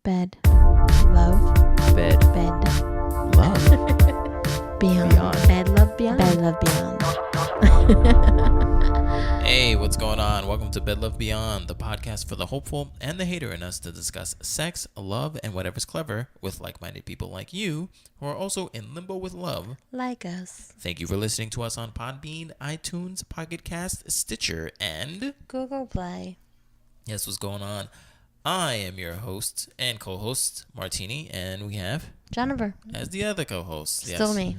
Bed. Love. Bed. Bed. Love. Beyond. Beyond. Bed, love, beyond. Bed, love, beyond. Hey, what's going on? Welcome to Bed Love Beyond, the podcast for the hopeful and the hater in us to discuss sex, love, and whatever's clever with like-minded people like you who are also in limbo with love. Like us. Thank you for listening to us on Podbean, iTunes, Pocket Cast, Stitcher, and Google Play. yes, what's going on? I am your host and co-host, Martini, and we have Jennifer. as the other co-host. Still me.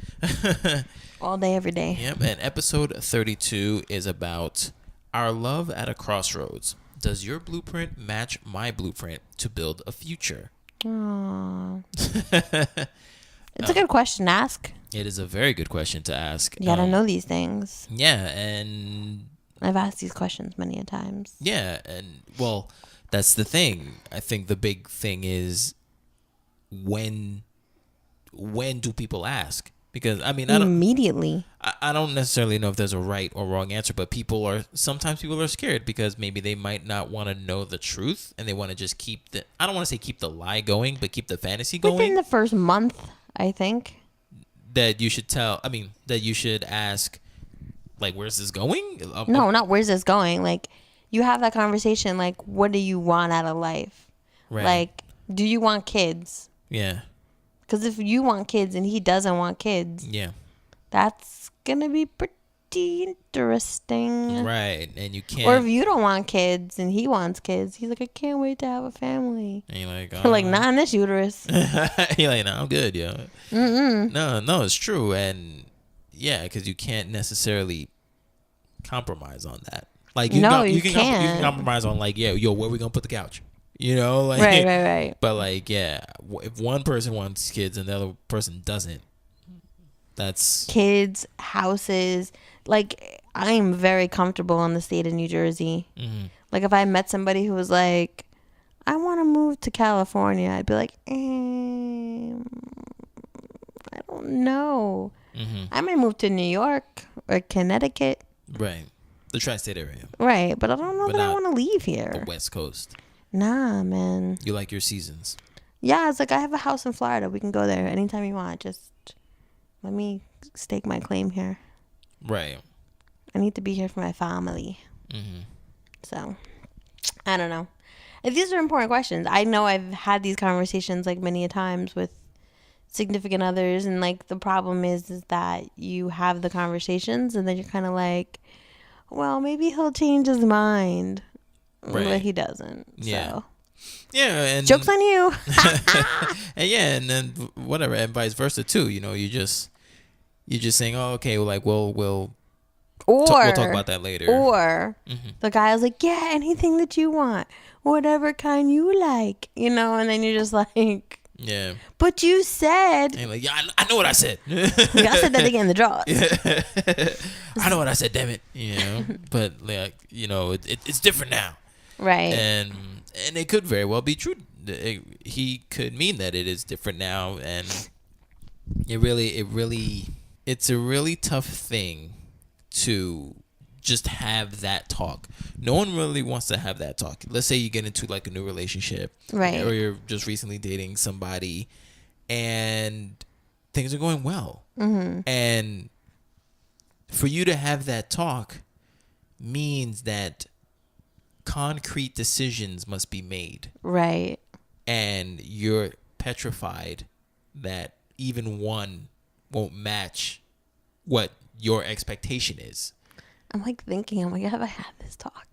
All day, every day. Yep, and episode 32 is about our love at a crossroads. Does your blueprint match my blueprint to build a future? Aww. It's a good question to ask. It is a very good question to ask. You gotta know these things. Yeah, and I've asked these questions many a times. yeah, and well, that's the thing. I think the big thing is when do people ask? Because I mean, Immediately. I don't necessarily know if there's a right or wrong answer, but sometimes people are scared because maybe they might not want to know the truth and they want to just I don't want to say keep the lie going, but keep the fantasy going. Within the first month, I think. That you should that you should ask, like, where's this going? No, not where's this going. Like, you have that conversation, like, what do you want out of life? Right. Like, do you want kids? Yeah. Because if you want kids and he doesn't want kids, Yeah. that's going to be pretty interesting. Right. And you can't. Or if you don't want kids and he wants kids, he's like, I can't wait to have a family. And you're like, You're like, not in this uterus. you're like, no, I'm good, yo. No, it's true. And yeah, because you can't necessarily compromise on that. Like, you can compromise on, like, yeah, yo, where we gonna put the couch? You know, like, right. But like, yeah, if one person wants kids and the other person doesn't, that's kids, houses. Like, I'm very comfortable in the state of New Jersey. Mm-hmm. Like, if I met somebody who was like, I want to move to California, I'd be like, I don't know. Mm-hmm. I might move to New York or Connecticut. Right. The tri-state area. Right, but I don't know But that I not want to leave here. The West Coast. Nah, man. You like your seasons. Yeah, it's like I have a house in Florida. We can go there anytime you want. Just let me stake my claim here. Right. I need to be here for my family. Mm-hmm. So, I don't know. These are important questions. I know I've had these conversations like many a times with significant others, and like the problem is that you have the conversations and then you're kind of like, well, maybe he'll change his mind. Right. But he doesn't. Yeah. So. Yeah, and Joke's on you. and yeah, and then whatever, and vice versa too. You know, you're just saying, oh, okay, well, like we'll or we'll talk about that later. Or Mm-hmm. the guy was like, yeah, anything that you want, whatever kind you like, you know, and then you're just like, yeah. but you said. And like, yeah, I know what I said. I said that again in the draws. I know what I said. Damn it, you know. But like, you know, it's different now. Right. And it could very well be true. He could mean that it is different now, and it's a really tough thing to just have that talk. No one really wants to have that talk. Let's say you get into like a new relationship, right? Or you're just recently dating somebody, and things are going well, Mm-hmm. and for you to have that talk means that concrete decisions must be made. Right. And you're petrified that even one won't match what your expectation is. I'm like thinking, have I had this talk?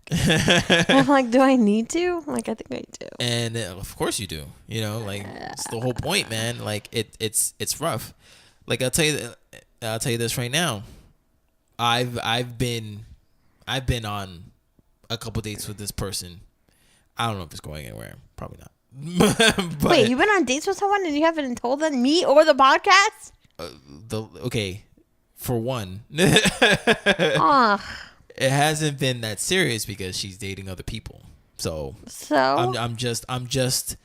I'm like, do I need to? Like, I think I do. And of course you do. You know, like it's the whole point, man. Like it's rough. Like I'll tell you this right now. I've been on a couple dates with this person. I don't know if it's going anywhere. Probably not. But, wait, you've been on dates with someone and you haven't told them, me or the podcast? Okay, for one, Oh, it hasn't been that serious because she's dating other people. So I'm just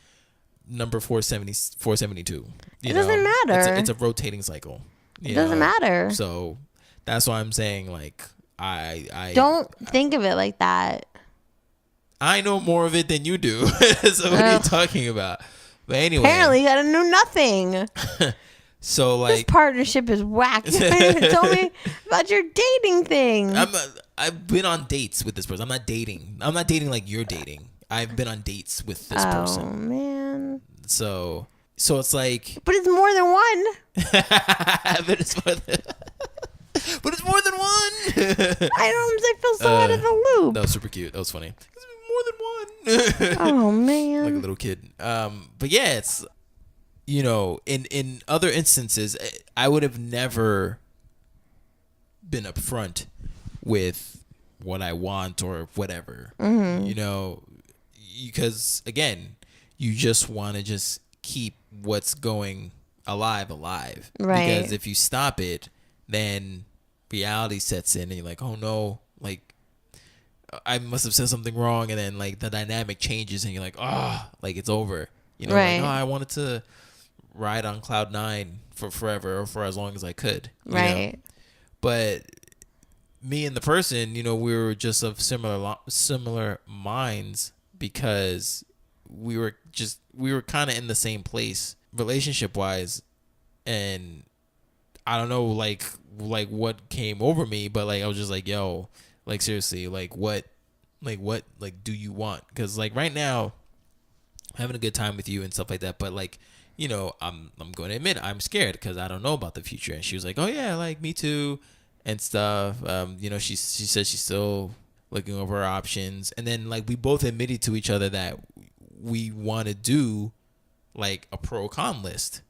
number 472. It doesn't matter. It's a rotating cycle. It doesn't matter. So that's why I'm saying, like, I don't think of it like that. I know more of it than you do. So what are you talking about? But anyway, apparently I didn't know nothing. So This like, partnership is whack. Tell me about your dating thing. I've been on dates with this person. I'm not dating like you're dating. I've been on dates with this person. Oh man. So it's like, But it's more than one. but it's more than, but it's more than one. I feel so out of the loop. That was super cute. That was funny. It's more than one. Oh man. Like a little kid. But yeah, it's, you know, in other instances, I would have never been upfront with what I want or whatever. Mm-hmm. You know, because again, you just want to just keep what's going alive. Right. Because if you stop it, then reality sets in and you're like, oh no, like I must have said something wrong, and then like the dynamic changes and you're like, oh, like it's over. You know, right. like, oh, I wanted to ride on cloud nine for forever or for as long as I could. Right. Know? But me and the person, you know, we were just of similar minds because we were kind of in the same place relationship wise, and I don't know like what came over me, but like I was just like, yo, like seriously, like what do you want? Because like right now I'm having a good time with you and stuff like that, but like, you know, I'm going to admit I'm scared because I don't know about the future. And she was like, oh yeah, like me too and stuff. You know, she said she's still looking over her options, and then like we both admitted to each other that we want to do like a pro con list,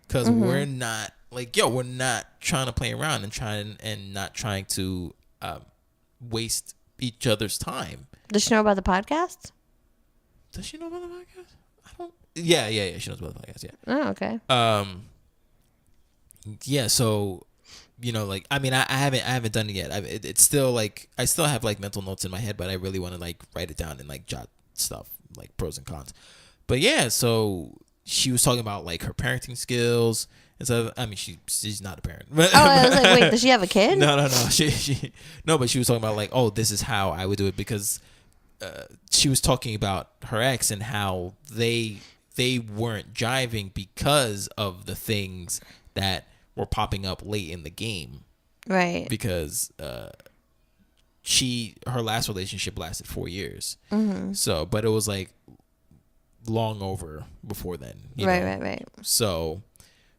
because we're not like, yo, we're not trying to play around and not trying to waste each other's time. Does she know about the podcast? Does she know about the podcast? I don't. Yeah. She knows about the podcast. Yeah. Oh, okay. Yeah. So, you know, like, I mean, I haven't done it yet. It's still like, I still have like mental notes in my head, but I really want to like write it down and like jot stuff like pros and cons. But yeah, so she was talking about like her parenting skills and stuff. I mean, she's not a parent. Oh, I was like, wait, does she have a kid? No. She no, but she was talking about like, oh, this is how I would do it, because she was talking about her ex and how they weren't jiving because of the things that were popping up late in the game. Right. Because her last relationship lasted 4 years. Mm-hmm. So, but it was like long over before then. Right. So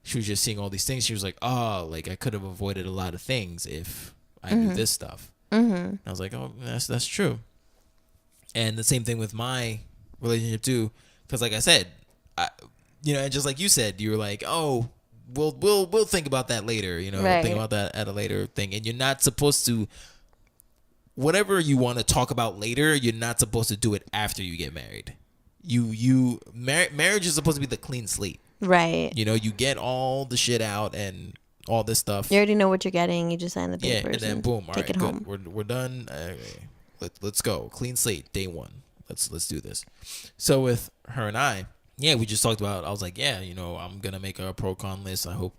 she was just seeing all these things. She was like, oh, like I could have avoided a lot of things if I knew this stuff. Mm-hmm. I was like, oh, that's true. And the same thing with my relationship too, because like I said, you know, and just like you said, you were like, oh, we'll think about that later. You know, right. Think about that at a later thing. And you're not supposed to, whatever you want to talk about later, you're not supposed to do it after you get married. Marriage is supposed to be the clean slate. Right. You know, you get all the shit out and all this stuff. You already know what you're getting. You just sign the papers. Yeah, and then boom, all take right, it good. home. We're done. Let's go. Clean slate, day one. Let's do this. So with her and I, yeah, we just talked about, I was like, yeah, you know, I'm going to make a pro con list. I hope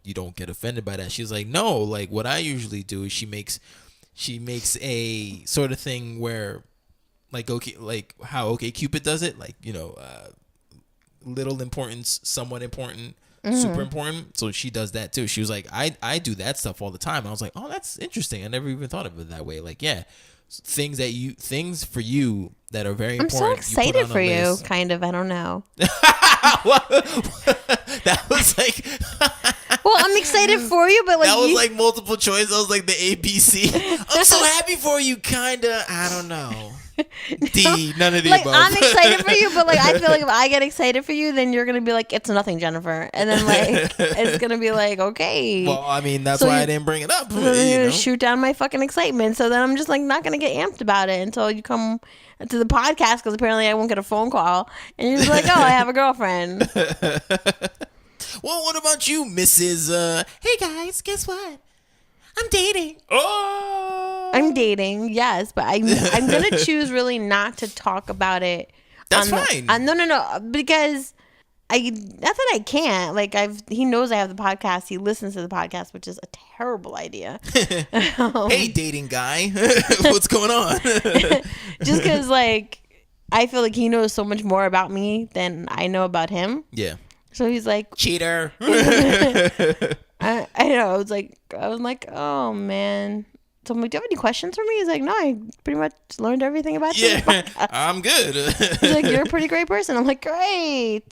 you don't get offended by that. She was like, no, like what I usually do is she makes a sort of thing where like, okay, like how OkCupid does it, like, you know, little importance, somewhat important, super important. So she does that too. She was like, I do that stuff all the time. I was like, oh, that's interesting. I never even thought of it that way. Like, yeah, things for you that are very important. I'm so excited for you, kind of. I don't know. That was like, well, I'm excited for you, but like that was like multiple choice. That was like the ABC. I'm so happy for you, kinda. I don't know. D, none of the like above. I'm excited for you, but like I feel like if I get excited for you, then you're gonna be like, it's nothing, Jennifer, and then like it's gonna be like, okay. Well, I mean, that's why I didn't bring it up. So you know? Shoot down my fucking excitement. So then I'm just like not gonna get amped about it until you come to the podcast, because apparently I won't get a phone call and you're just like, oh, I have a girlfriend. Well, what about you, Mrs. Hey guys, guess what? I'm dating. Oh, I'm dating, yes, but I'm gonna choose really not to talk about it. That's fine. No, because not that I can't. Like he knows I have the podcast. He listens to the podcast, which is a terrible idea. Hey, dating guy, what's going on? Just because, like, I feel like he knows so much more about me than I know about him. Yeah. So he's like, cheater. I know. I was like, oh man. So I'm like, do you have any questions for me? He's like, no, I pretty much learned everything about you. Yeah, I'm good. He's like, you're a pretty great person. I'm like, great.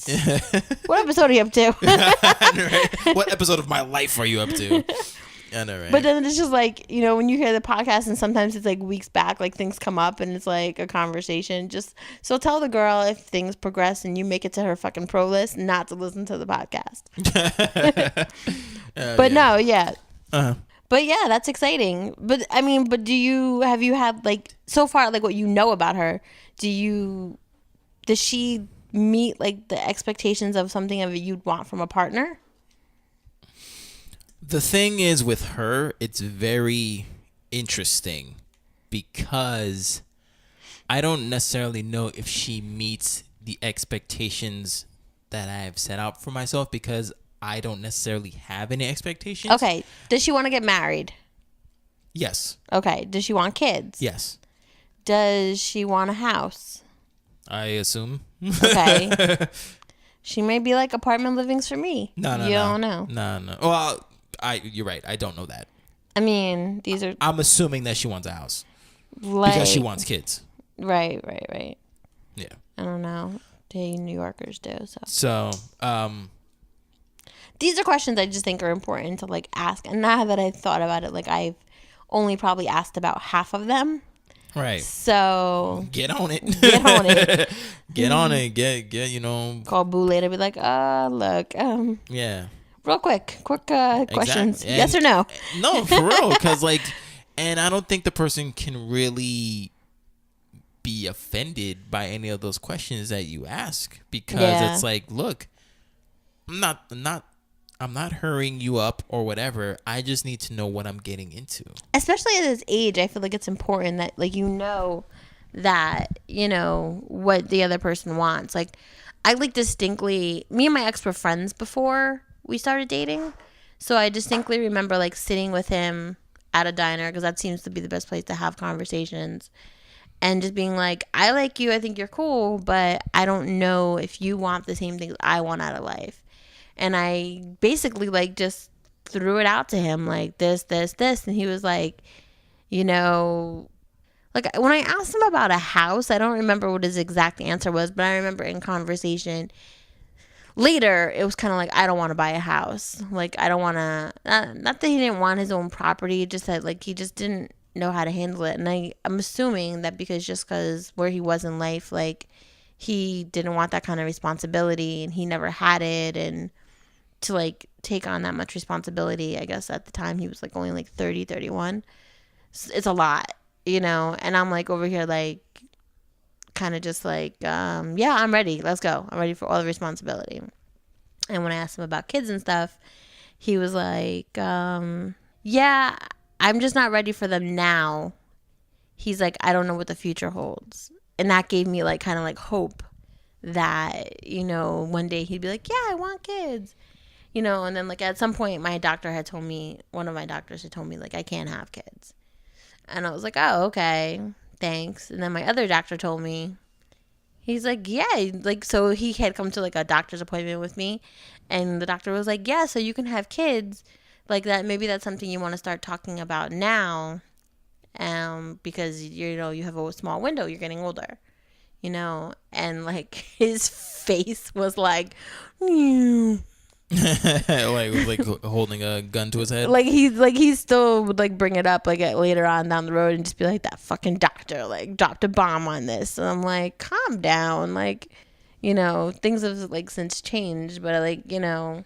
What episode are you up to? Right? What episode of my life are you up to? I know, right? But then it's just like, you know, when you hear the podcast and sometimes it's like weeks back, like things come up and it's like a conversation. Just so tell the girl if things progress and you make it to her fucking pro list not to listen to the podcast. But no, yeah. Uh-huh. But yeah, that's exciting. But I mean, have you had like so far like what you know about her? Does she meet like the expectations of something that you'd want from a partner? The thing is with her, it's very interesting because I don't necessarily know if she meets the expectations that I have set out for myself because I don't necessarily have any expectations. Okay. Does she want to get married? Yes. Okay. Does she want kids? Yes. Does she want a house? I assume. Okay. She may be like apartment livings for me. No. You don't know. No. Well, you're right. I don't know that. I mean, these are I'm assuming that she wants a house like, because she wants kids. Right. Yeah. I don't know. They New Yorkers do. So, these are questions I just think are important to like ask. And now that I've thought about it, like I've only probably asked about half of them. right. So Get on it. get on it. Get on it. Get you know. Call Boo later. Be like, look, Yeah. real quick questions. And Yes or no? No, for real. Because like, and I don't think the person can really be offended by any of those questions that you ask because it's like, look, I'm not hurrying you up or whatever. I just need to know what I'm getting into. Especially at this age, I feel like it's important that like you know that you know what the other person wants. Like I like distinctly, me and my ex were friends before we started dating, so I distinctly remember like sitting with him at a diner because that seems to be the best place to have conversations. And just being like, I like you, I think you're cool, but I don't know if you want the same things I want out of life. And I basically like just threw it out to him like this. And he was like, you know, like when I asked him about a house, I don't remember what his exact answer was, but I remember in conversation later, it was kind of like, I don't want to buy a house. Like, I don't want to, not that he didn't want his own property, just that like he just didn't know how to handle it. And I'm assuming that because where he was in life, like he didn't want that kind of responsibility and he never had it. And to like take on that much responsibility, I guess at the time he was like only like 30, 31. It's a lot, you know? And I'm like over here, like kind of just like, yeah, I'm ready. Let's go. I'm ready for all the responsibility. And when I asked him about kids and stuff, he was like, yeah, I'm just not ready for them now. He's like, I don't know what the future holds. And that gave me like kind of like hope that, you know, one day he'd be like, yeah, I want kids, you know. And then like at some point one of my doctors had told me like I can't have kids. And I was like, oh, okay, thanks. And then my other doctor told me, he's like, yeah, like, so he had come to like a doctor's appointment with me and the doctor was like, yeah, so you can have kids. Like that, maybe that's something you want to start talking about now, because you know you have a small window. You're getting older, you know. And like his face was like, like holding a gun to his head. Like he still would like bring it up like later on down the road and just be like, that fucking doctor like dropped a bomb on this. And I'm like, calm down, like, you know, things have like since changed, but like, you know.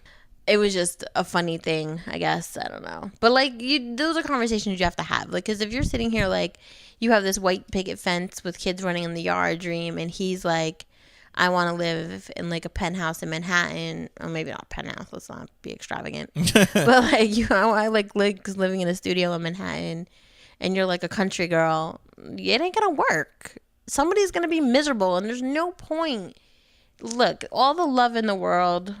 It was just a funny thing, I guess. I don't know. But, like, those are conversations you have to have. Like, because if you're sitting here, like, you have this white picket fence with kids running in the yard dream, and he's like, I want to live in, like, a penthouse in Manhattan. Or maybe not a penthouse. Let's not be extravagant. But, like, you know, I like living in a studio in Manhattan, and you're, like, a country girl. It ain't going to work. Somebody's going to be miserable, and there's no point. Look, all the love in the world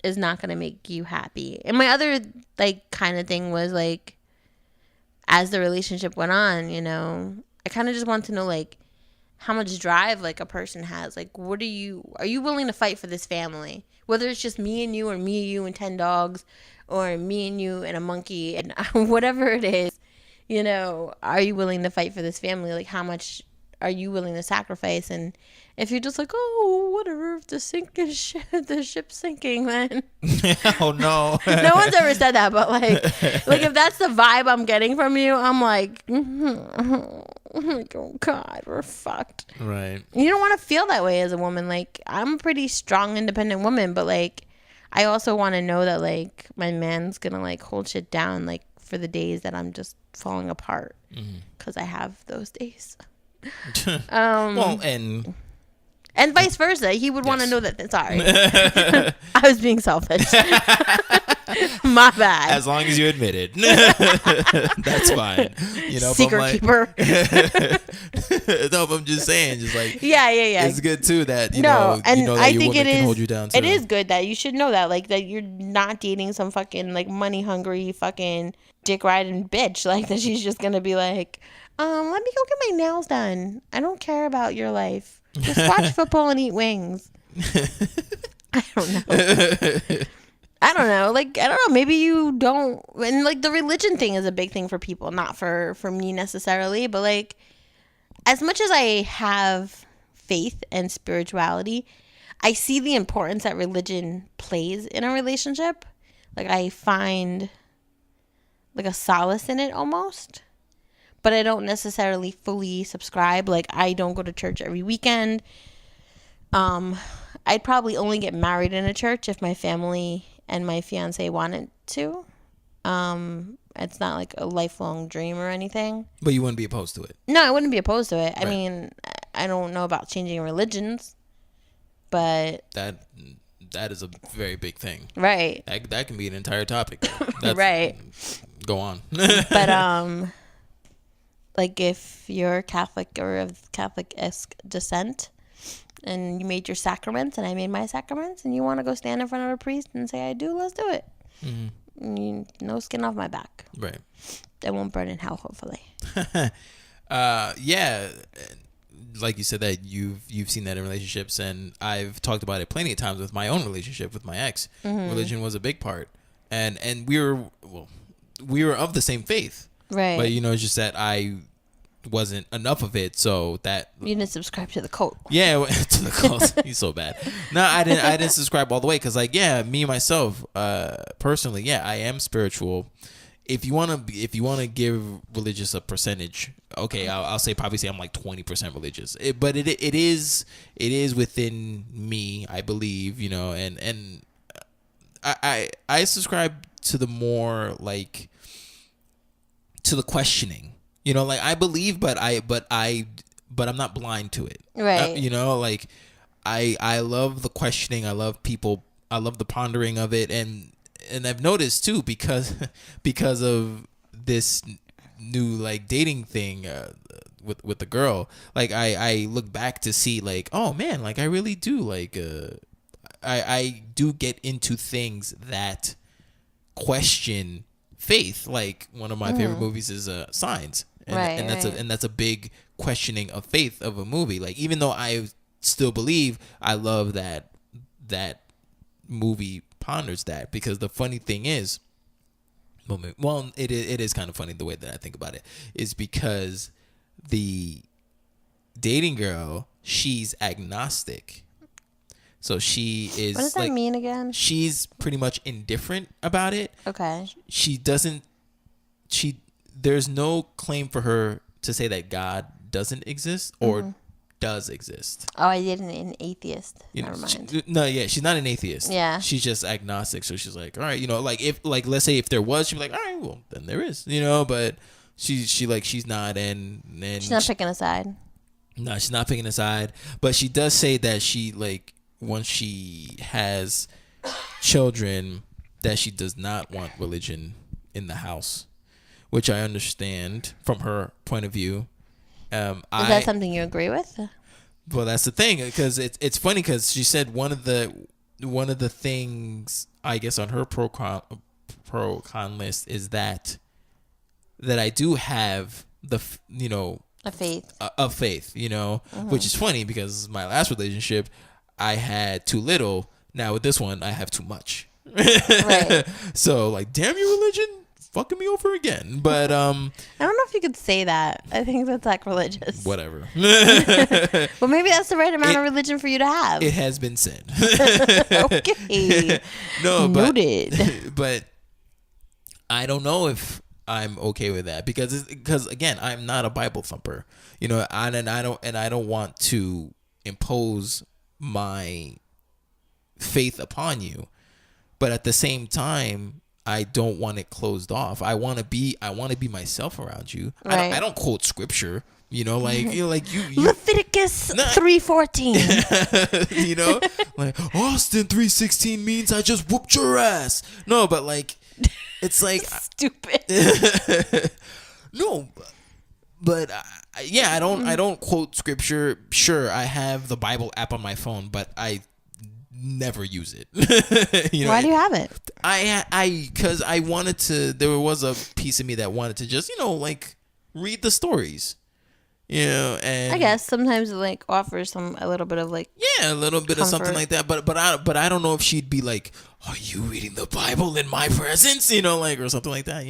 is not going to make you happy. And my other like kind of thing was like, as the relationship went on, you know, I kind of just want to know like, how much drive like a person has. Like, are you willing to fight for this family? Whether it's just me and you, or me and you and 10 dogs, or me and you and a monkey, and whatever it is, are you willing to fight for this family? Like, how much are you willing to sacrifice? And if you're just like, oh, whatever, if the ship's sinking, then Oh no. no one's ever said that, but like if that's the vibe I'm getting from you, I'm like, oh God, we're fucked. Right. You don't want to feel that way as a woman. Like, I'm a pretty strong, independent woman, but like, I also want to know that like my man's gonna like hold shit down, like for the days that I'm just falling apart, because I have those days. Well, and vice versa. He would want to know that. Sorry, I was being selfish. My bad. As long as you admit it, that's fine. Secret keeper. No, but I'm just saying, just like yeah. It's good too that and I your think woman can hold you down too. It is good that you should know that, like, that you're not dating some fucking like money hungry fucking dick riding bitch, like that she's just gonna be like, let me go get my nails done. I don't care about your life. Just watch football and eat wings. I don't know. Like, I don't know. Maybe you don't. And like the religion thing is a big thing for people, not for me necessarily. But like, as much as I have faith and spirituality, I see the importance that religion plays in a relationship. Like, I find like a solace in it almost. But I don't necessarily fully subscribe. Like, I don't go to church every weekend. I'd probably only get married in a church if my family and my fiance wanted to. It's not like a lifelong dream or anything. But you wouldn't be opposed to it? No, I wouldn't be opposed to it. Right. I mean, I don't know about changing religions, but that is a very big thing. Right. That can be an entire topic. That's, right. Go on. But like, if you're Catholic or of Catholic-esque descent, and you made your sacraments and I made my sacraments, and you want to go stand in front of a priest and say I do, let's do it. No skin off my back. Right. I won't burn in hell, hopefully. Yeah, like you said, that you've seen that in relationships, and I've talked about it plenty of times with my own relationship with my ex. Religion was a big part, and we were of the same faith. Right. But it's just that I wasn't enough of it, so that you didn't subscribe to the cult. Yeah, to the cult. He's so bad. No, I didn't subscribe all the way, because like, yeah, me myself, personally, yeah, I am spiritual. If you wanna give religious a percentage, okay, I'll say I'm like 20% religious. But it is within me, I believe, and I subscribe to the more like to the questioning. Like, I believe, but I'm not blind to it. Right. Like, I love the questioning. I love people. I love the pondering of it, and I've noticed too, because of this new like dating thing with the girl. Like, I look back to see like, oh man, like I really do like I do get into things that question faith. Like, one of my favorite movies is Signs. And that's a big questioning of faith of a movie. Like, even though I still believe, I love that movie ponders that, because the funny thing is, well, it is kind of funny the way that I think about it, is because the dating girl, she's agnostic. So she is. What does that mean again? She's pretty much indifferent about it. Okay. There's no claim for her to say that God doesn't exist or does exist. Oh, I did an atheist. Never mind. She's not an atheist. Yeah. She's just agnostic. So she's like, all right, like, if, like, let's say if there was, she'd be like, all right, well, then there is, but she's not, and she's not picking a side. No, she's not picking a side. But she does say that she, like, once she has children, that she does not want religion in the house, which I understand from her point of view. Is that something you agree with? Well, that's the thing, because it's funny, because she said one of the things, I guess, on her pro con list is that I do have of faith, which is funny because my last relationship, I had too little. Now with this one, I have too much. Right. So like, damn your religion, fucking me over again. But I don't know if you could say that. I think that's sacrilegious. Whatever. Well, maybe that's the right amount of religion for you to have. It has been said. Okay. No, Noted. But I don't know if I'm okay with that because again, I'm not a Bible thumper, and I don't want to impose my faith upon you, but at the same time, I don't want it closed off. I want to be myself around you. Right. I don't quote scripture, like you Leviticus 3:14. Like Austin 3:16 means I just whooped your ass. No, but like it's like stupid. No, but I don't quote scripture. Sure, I have the Bible app on my phone, but I never use it. Why do you have it? Because I wanted to. There was a piece of me that wanted to just like read the stories. And I guess sometimes it like offers a little bit of like a little bit comfort. Of something like that. But I don't know if she'd be like, "Are you reading the Bible in my presence?" Or something like that.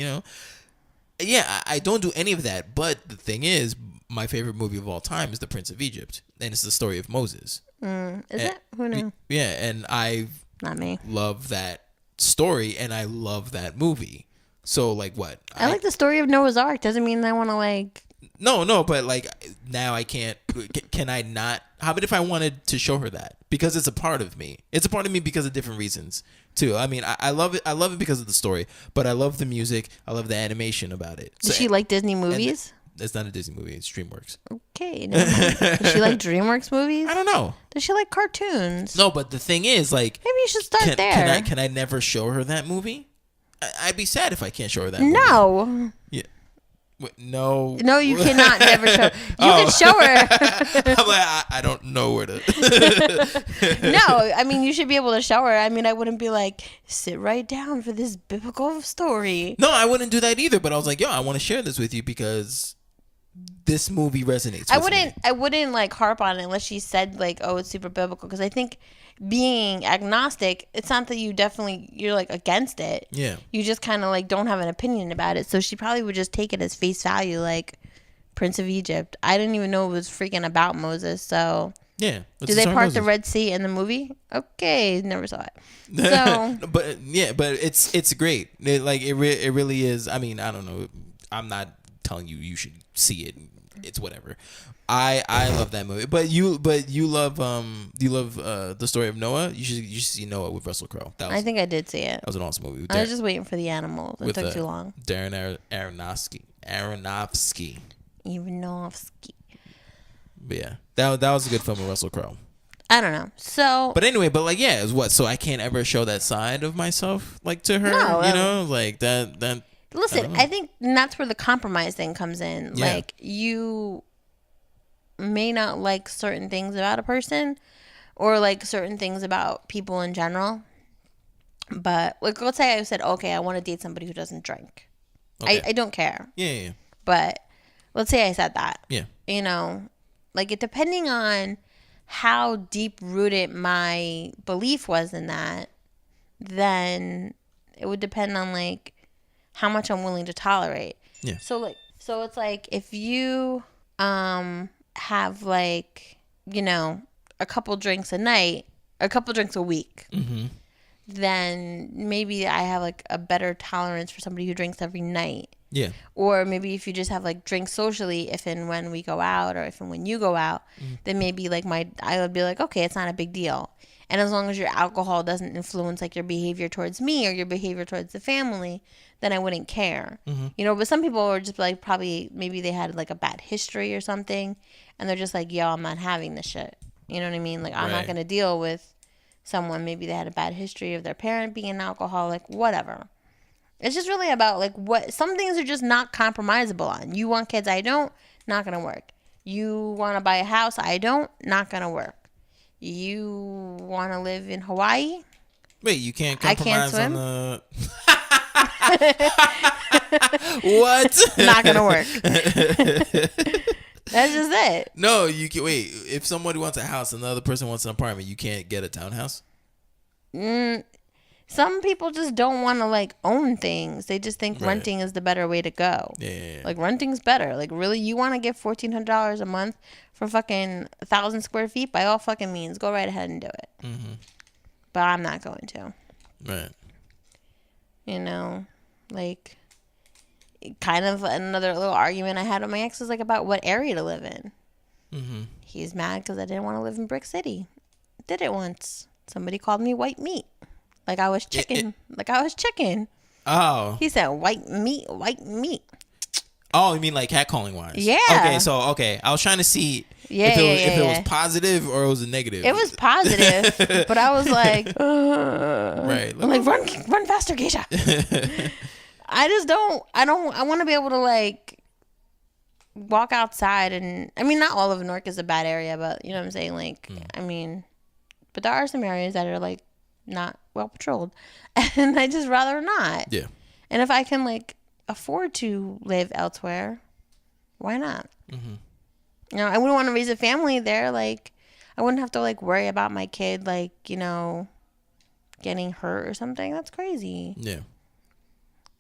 Yeah, I don't do any of that. But the thing is, my favorite movie of all time is The Prince of Egypt, and it's the story of Moses. Is it? Who knew? Yeah, and I not me love that story, and I love that movie. So like, what? I like the story of Noah's Ark. Doesn't mean I want to like. No, but like now I can't. Can I not? How about if I wanted to show her that? Because it's a part of me. It's a part of me because of different reasons too. I mean, I love it. I love it because of the story, but I love the music. I love the animation about it. Does she like Disney movies? It's not a Disney movie. It's DreamWorks. Okay. Does she like DreamWorks movies? I don't know. Does she like cartoons? No, but the thing is, like, maybe you should start there. Can I never show her that movie? I'd be sad if I can't show her that movie. No. Yeah. No. No, you cannot never show. You can show her. I'm like, I don't know where to. No, I mean, you should be able to show her. I mean, I wouldn't be like, sit right down for this biblical story. No, I wouldn't do that either. But I was like, I want to share this with you because this movie resonates. I wouldn't like harp on it unless she said like, oh, it's super biblical. Because I think being agnostic, it's not that you're like against it. Yeah. You just kind of like don't have an opinion about it. So she probably would just take it as face value, like Prince of Egypt. I didn't even know it was freaking about Moses. So yeah. Do they part the Red Sea in the movie? Okay, never saw it. So, but it's great. It really is. I mean, I don't know. I'm not telling you should see it. It's whatever. I love that movie. But you love the story of Noah. You should see Noah with Russell Crowe. I think I did see it. That was an awesome movie. I was just waiting for the animals. It took too long. Darren Aronofsky. But yeah, that was a good film with Russell Crowe. I don't know. So, but anyway, but like, yeah, it's what? So I can't ever show that side of myself, like to her. No, like that. Listen, I think that's where the compromise thing comes in. Yeah. Like, you may not like certain things about a person or like certain things about people in general. But like, let's say I said, okay, I want to date somebody who doesn't drink. Okay. I don't care. Yeah. But let's say I said that. Yeah. Like it depending on how deep rooted my belief was in that, then it would depend on like how much I'm willing to tolerate. Yeah. So it's like if you have like, a couple drinks a night, or a couple drinks a week, mm-hmm. then maybe I have like a better tolerance for somebody who drinks every night. Yeah. Or maybe if you just have like drinks socially, if and when we go out, or if and when you go out, then maybe like I would be like, okay, it's not a big deal. And as long as your alcohol doesn't influence like your behavior towards me or your behavior towards the family, then I wouldn't care. Mm-hmm. But some people are just like, probably maybe they had like a bad history or something, and they're just like, yo, I'm not having this shit. You know what I mean? Like, I'm not going to deal with someone. Maybe they had a bad history of their parent being an alcoholic, whatever. It's just really about like what some things are just not compromisable on. You want kids, I don't, not going to work. You want to buy a house, I don't, not going to work. You want to live in Hawaii? Wait, you can't compromise on the... What? Not going to work. That's just it. No, you can wait. If somebody wants a house and the other person wants an apartment, you can't get a townhouse. Some people just don't want to like own things. They just think renting is the better way to go. Yeah. Like renting's better. Like really, you want to get $1,400 a month for fucking 1,000 square feet? By all fucking means, go right ahead and do it. Mm-hmm. But I'm not going to. Right. You know, like kind of another little argument I had with my ex was like about what area to live in. Mm-hmm. He's mad because I didn't want to live in Brick City. Did it once. Somebody called me white meat. Like I was chicken. Like I was chicken. Oh. He said white meat, white meat. Oh, you mean like catcalling wise? Yeah. Okay. I was trying to see if it was positive or it was a negative. It was positive, but I was like, right. I'm like run faster, Keisha. I want to be able to like walk outside and I mean not all of Newark is a bad area, but you know what I'm saying? Like I mean, but there are some areas that are like not well patrolled, and I just rather not. Yeah. And if I can like afford to live elsewhere, why not? Mm-hmm. You know, I wouldn't want to raise a family there. Like, I wouldn't have to like worry about my kid, like, you know, getting hurt or something. That's crazy. Yeah.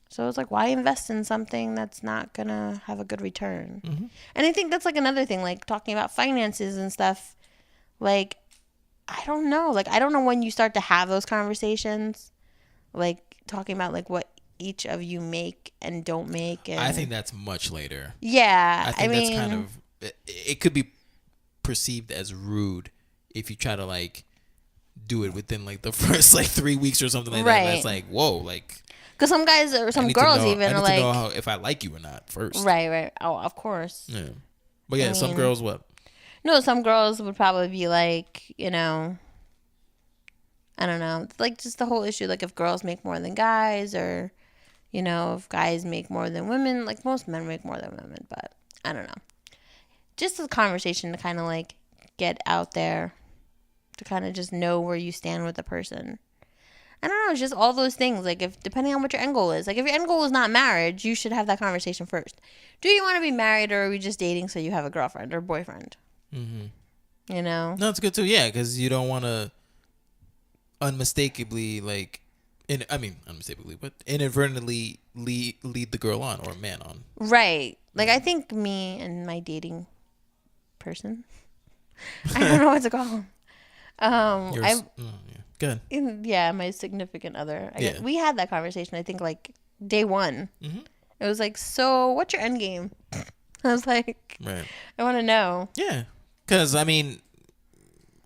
So it's like, why invest in something that's not gonna have a good return? Mm-hmm. And I think that's like another thing, like talking about finances and stuff. Like, I don't know. Like, I don't know when you start to have those conversations. Like, talking about, like, what each of you make and don't make. And I think that's much later. Yeah. I think that's kind of... It could be perceived as rude if you try to, like, do it within, like, the first, like, 3 weeks or something like that. That's like, whoa, like... Because some guys or some girls even are like... I need to know if I like you or not first. Right. Oh, of course. Yeah. But, yeah, some girls, what? No, some girls would probably be like, you know, I don't know, like just the whole issue, like if girls make more than guys or, you know, if guys make more than women, like most men make more than women, but I don't know. Just a conversation to kind of like get out there, to kind of just know where you stand with the person. I don't know, it's just all those things, like if depending on what your end goal is. Like if your end goal is not marriage, you should have that conversation first. Do you want to be married or are we just dating so you have a girlfriend or boyfriend? Mm-hmm. You know? No, it's good too. Yeah, because you don't want to unmistakably, like, unmistakably, but inadvertently lead the girl on or man on. Right. Like, I think me and my dating person, I don't know what to call him. Good. Yeah, my significant other. We had that conversation, I think, like, day one. Mm-hmm. It was like, so what's your end game? I was like, right. I want to know. Yeah. Because, I mean...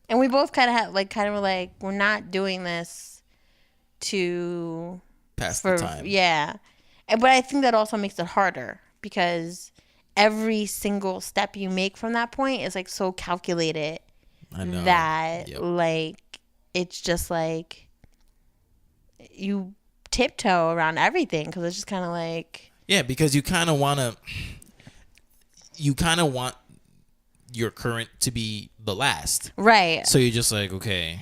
And we both kind of were like, we're not doing this to... Pass the time. Yeah. But I think that also makes it harder because every single step you make from that point is, like, so calculated. I know. That, like, it's just, like, you tiptoe around everything because it's just kind of like... Yeah, because you kind of want your current to be the last. Right. So you're just like, okay,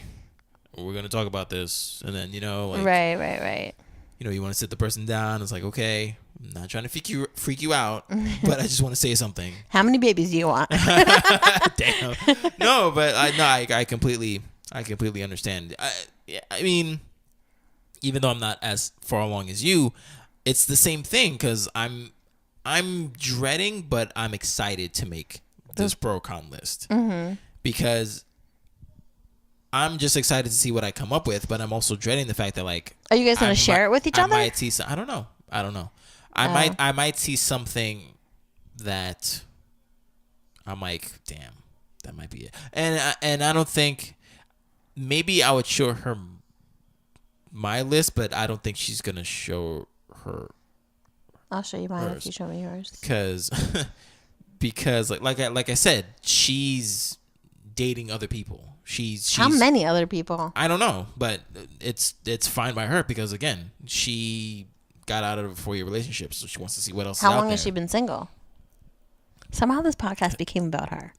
we're going to talk about this. And then, you know, like... Right. You know, you want to sit the person down. It's like, okay, I'm not trying to freak you out, but I just want to say something. How many babies do you want? Damn. No, but I completely understand. I mean, even though I'm not as far along as you, it's the same thing because I'm dreading, but I'm excited to make this pro con list because I'm just excited to see what I come up with, but I'm also dreading the fact that, like, are you guys going to share it with each other? I might see I don't know. I might see something that I'm like, damn, that might be it. And I don't think, maybe I would show her my list, but I don't think she's going to show her. I'll show you mine if you show me yours. Because like I said, she's dating other people. She's how many other people? I don't know, but it's fine by her because, again, she got out of a 4-year relationship, so she wants to see what else is out there. How long has she been single? Somehow this podcast became about her.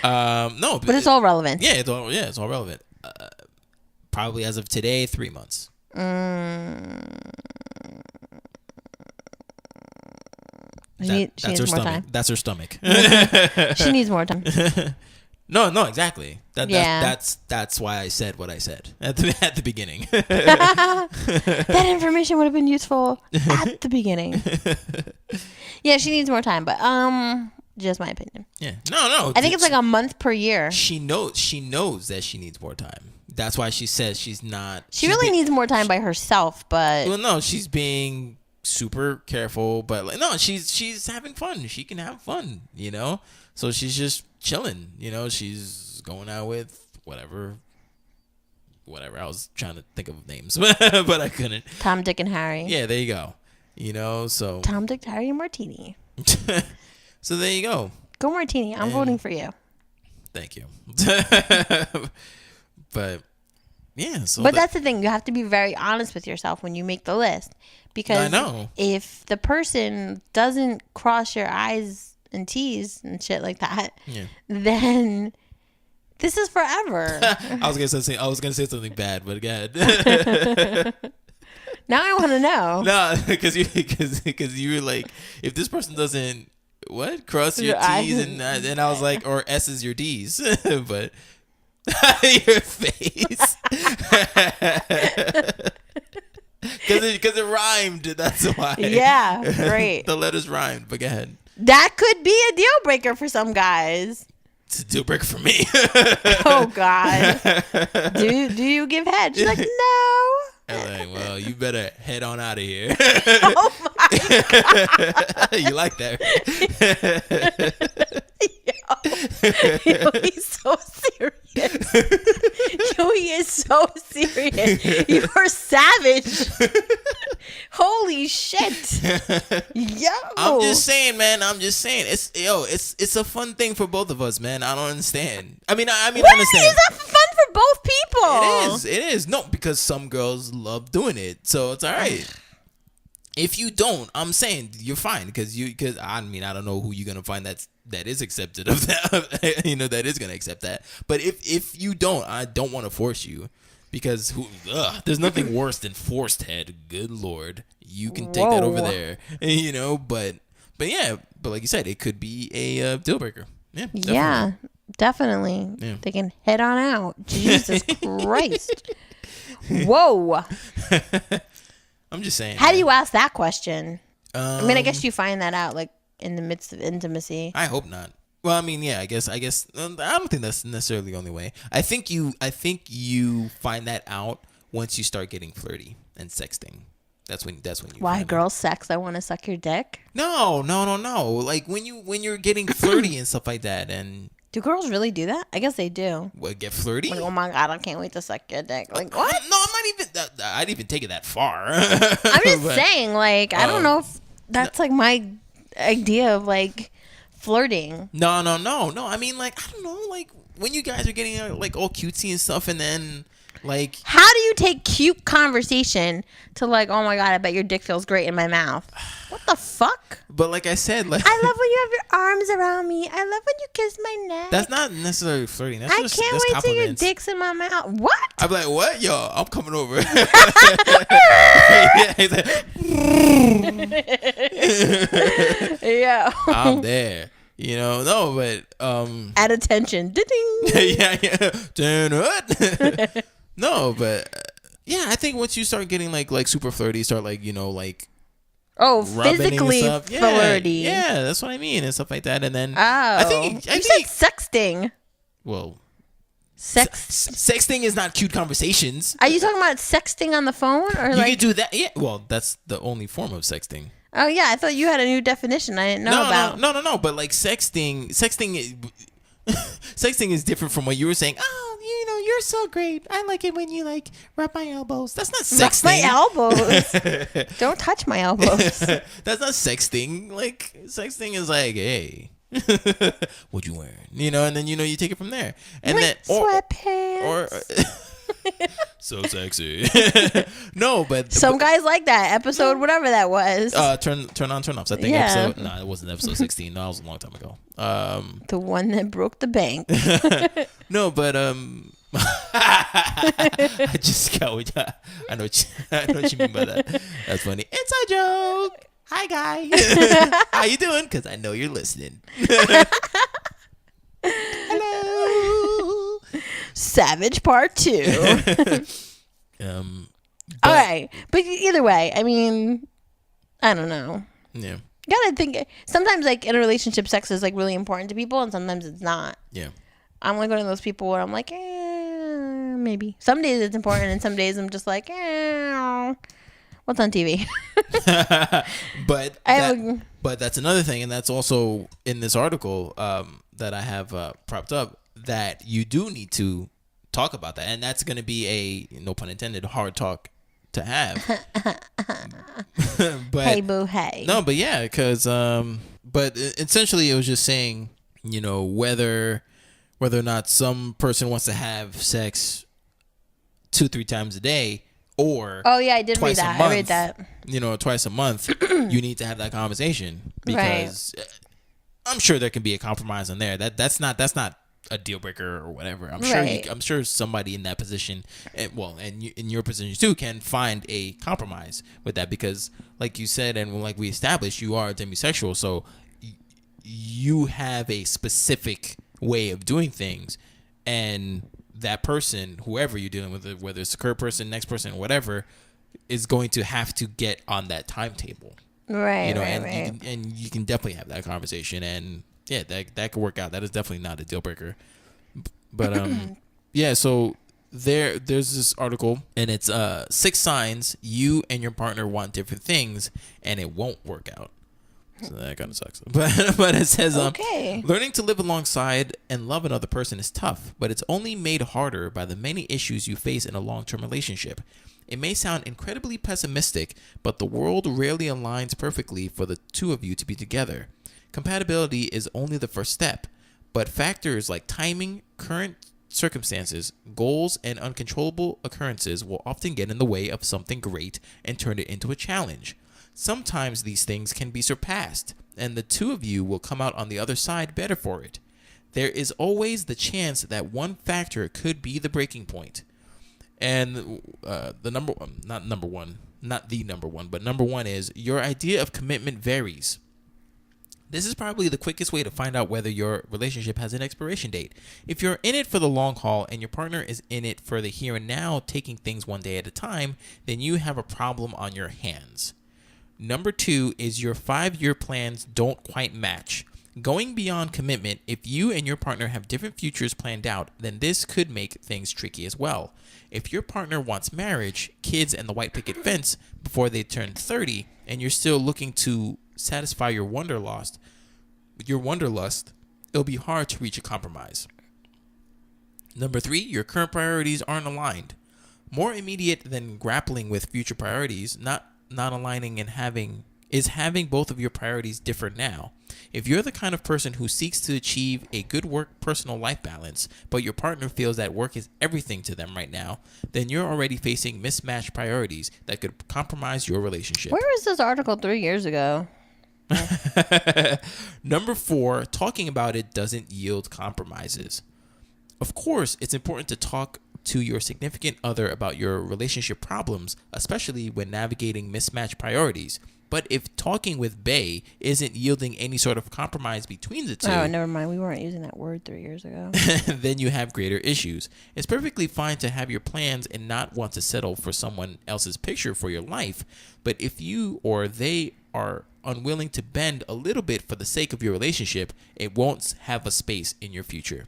No, but it's all relevant. Yeah, it's all relevant. Probably as of today, 3 months. She That's needs her more stomach. time. That's her stomach. She needs more time. No, exactly. Yeah. That's why I said what I said at the beginning. That information would have been useful at the beginning. Yeah, she needs more time, but just my opinion. Yeah. No. I think it's like a month per year. She knows that she needs more time. That's why she says she's not. She really needs more time by herself, but well, no, she's being super careful, but like, no, she's having fun. She can have fun, you know. So she's just chilling, you know. She's going out with whatever. I was trying to think of names, but I couldn't. Tom, Dick, and Harry. Yeah, there you go. You know, so Tom, Dick, Harry, and Martini. So there you go. Go Martini. I'm voting for you. Thank you. But yeah, so but that's the thing. You have to be very honest with yourself when you make the list, because I know. if the person doesn't cross your I's and T's and shit like that, then this is forever. I was gonna say something bad, but go ahead. Now I want to know. No, because you were like, if this person doesn't cross your T's and I was like, or S's your D's, but your face. Because it rhymed. That's why. Yeah, great. The letters rhymed. But go ahead. That could be a deal breaker for some guys. It's a deal breaker for me. Oh God. Do you give head? She's like, no. I'm like, well, you better head on out of here. Oh my God. You like that? Yo, he's so serious. Yo, he is so serious. You're savage. Holy shit. Yo. I'm just saying, man. It's a fun thing for both of us, man. I don't understand. I mean, I understand. Is that fun for both people? It is. No, because some girls love doing it, so it's all right. If you don't, I'm saying you're fine because I mean, I don't know who you're gonna find that is accepted of that, you know, that is gonna accept that. But if you don't, I don't want to force you, because there's nothing worse than forced head. Good Lord, you can take that over there, you know. But like you said, it could be a deal breaker. Yeah, definitely. Yeah. They can head on out. Jesus Christ. Whoa. I'm just saying. How do you ask that question? I mean, I guess you find that out like in the midst of intimacy. I hope not. Well, I mean, yeah, I guess I don't think that's necessarily the only way. I think you find that out once you start getting flirty and sexting. That's when you. Why girls sex? I want to suck your dick. No. Like when you're getting flirty and stuff like that, and. Do girls really do that? I guess they do. What, get flirty? Like, oh my God, I can't wait to suck your dick. Like, what? No, I'm not even. I'd even take it that far. I'm just saying, like, I don't know if that's like my idea of like flirting. No. I mean, like, I don't know, like when you guys are getting like all cutesy and stuff, and then like, how do you take cute conversation to like, oh my God, I bet your dick feels great in my mouth? What the fuck? But like I said, like, I love when you have your arms around me. I love when you kiss my neck. That's not necessarily flirting. That's I can't wait till your dick's in my mouth. What? I'm like, what? Yo, I'm coming over. Yeah. I'm there. You know, no, but at attention. Yeah. No, but yeah, I think once you start getting like super flirty, start like, you know, like physically flirty. Yeah, that's what I mean, and stuff like that. And then I think sexting. Well, sexting is not cute conversations. Are you talking about sexting on the phone, or you can do that? Yeah. Well, that's the only form of sexting. Oh yeah, I thought you had a new definition I didn't know about. No. But like sexting is different from what you were saying. Oh, you know, you're so great. I like it when you like rub my elbows. That's not sexting. Rub my elbows. Don't touch my elbows. That's not sexting. Like sexting is like, hey, what you wearing? You know, and then you know you take it from there. And like then sweatpants. So sexy. No, but some guys like that episode, whatever that was. Turn on, turn offs. I think episode. No, it wasn't episode 16. No, that was a long time ago. The one that broke the bank. No, but I just got what I know what you mean by that. That's funny. Inside joke. Hi, guy. How you doing? Because I know you're listening. Hello. Savage Part 2. All right. But either way, I mean, I don't know. Yeah. You gotta think. Sometimes, like, in a relationship, sex is, like, really important to people, and sometimes it's not. Yeah. I'm, like, one of those people where I'm like, maybe. Some days it's important, and some days I'm just like, what's on TV? But that's another thing, and that's also in this article that I have propped up, that you do need to talk about that, and that's going to be a, no pun intended, hard talk to have. But hey, boo, hey. No, but yeah, because but essentially it was just saying, whether or not some person wants to have sex 2-3 times a day, or oh yeah, I did read that. I read that. Twice a month, you need to have that conversation, because I'm sure there can be a compromise on there. That's not a deal breaker or whatever. I'm sure somebody in that position, and in your position too, can find a compromise with that, because like you said, and like we established, you are demisexual, so you have a specific way of doing things, and that person, whoever you're dealing with, whether it's the current person, next person, whatever, is going to have to get on that timetable. Right. And you can definitely have that conversation, and yeah, that could work out. That is definitely not a deal breaker. But yeah, so there's this article, and it's 6 signs you and your partner want different things and it won't work out. So that kind of sucks. But it says, learning to live alongside and love another person is tough, but it's only made harder by the many issues you face in a long-term relationship. It may sound incredibly pessimistic, but the world rarely aligns perfectly for the two of you to be together. Compatibility is only the first step, but factors like timing, current circumstances, goals, and uncontrollable occurrences will often get in the way of something great and turn it into a challenge. Sometimes these things can be surpassed, and the two of you will come out on the other side better for it. There is always the chance that one factor could be the breaking point. And number one is your idea of commitment varies. This is probably the quickest way to find out whether your relationship has an expiration date. If you're in it for the long haul and your partner is in it for the here and now, taking things one day at a time, then you have a problem on your hands. Number 2 is your 5-year plans don't quite match. Going beyond commitment, if you and your partner have different futures planned out, then this could make things tricky as well. If your partner wants marriage, kids, and the white picket fence before they turn 30, and you're still looking to satisfy your wanderlust, it'll be hard to reach a compromise. Number 3, your current priorities aren't aligned. More immediate than grappling with future priorities, not aligning and having both of your priorities different now. If you're the kind of person who seeks to achieve a good work-personal life balance, but your partner feels that work is everything to them right now, then you're already facing mismatched priorities that could compromise your relationship. Where was this article 3 years ago? Number 4, talking about it doesn't yield compromises. Of course, it's important to talk to your significant other about your relationship problems, especially when navigating mismatched priorities. But if talking with Bae isn't yielding any sort of compromise between the two... Oh, never mind. We weren't using that word 3 years ago. Then you have greater issues. It's perfectly fine to have your plans and not want to settle for someone else's picture for your life. But if you or they are unwilling to bend a little bit for the sake of your relationship, it won't have a space in your future.